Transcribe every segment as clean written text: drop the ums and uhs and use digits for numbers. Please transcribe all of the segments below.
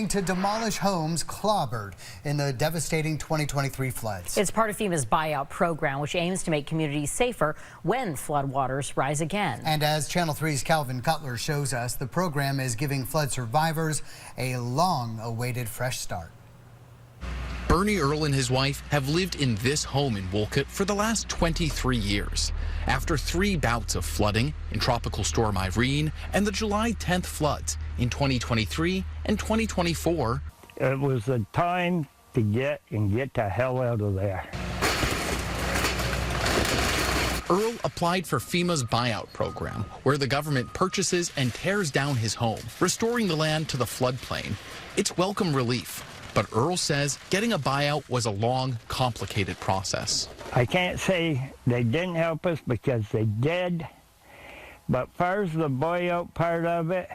To demolish homes clobbered in the devastating 2023 floods. It's part of FEMA's buyout program, which aims to make communities safer when floodwaters rise again. And as Channel 3's Calvin Cutler shows us, the program is giving flood survivors a long-awaited fresh start. Bernie Earl and his wife have lived in this home in Wolcott for the last 23 years. After 3 bouts of flooding in Tropical Storm Irene and the July 10th floods in 2023 and 2024. It was a time to get the hell out of there. Earl applied for FEMA's buyout program, where the government purchases and tears down his home, restoring the land to the floodplain. It's welcome relief. But Earl says getting a buyout was a long, complicated process. I can't say they didn't help us because they did, but as far as the buyout part of it,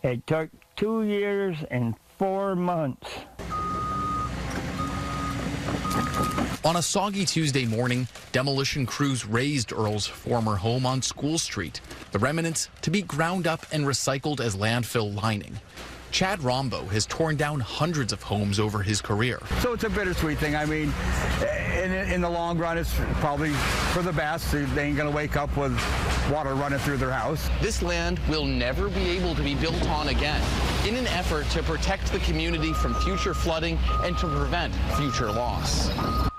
it took 2 years and 4 months. On a soggy Tuesday morning, demolition crews razed Earl's former home on School Street, the remnants to be ground up and recycled as landfill lining. Chad Rombo has torn down hundreds of homes over his career. So it's a bittersweet thing. I mean, in the long run, it's probably for the best. They ain't going to wake up with water running through their house. This land will never be able to be built on again in an effort to protect the community from future flooding and to prevent future loss.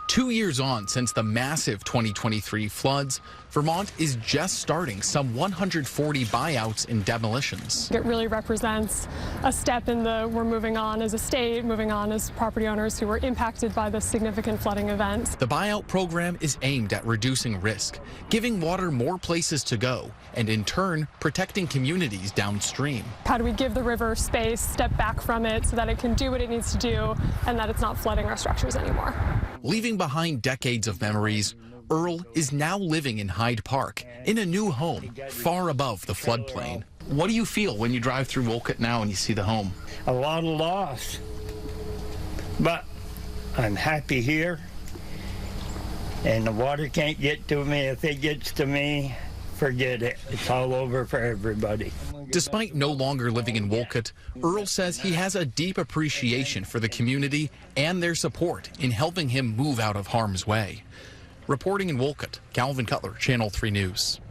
2 years on since the massive 2023 floods, Vermont is just starting some 140 buyouts and demolitions. It really represents a step in we're moving on as a state, moving on as property owners who were impacted by the significant flooding events. The buyout program is aimed at reducing risk, giving water more places to go, and in turn, protecting communities downstream. How do we give the river space, step back from it so that it can do what it needs to do and that it's not flooding our structures anymore? Leaving behind decades of memories, Earl is now living in Hyde Park in a new home far above the floodplain. What do you feel when you drive through Wolcott now and you see the home? A lot of loss, but I'm happy here, and the water can't get to me. If it gets to me, forget it. It's all over for everybody. Despite no longer living in Wolcott, Earl says he has a deep appreciation for the community and their support in helping him move out of harm's way. Reporting in Wolcott, Calvin Cutler, Channel 3 News.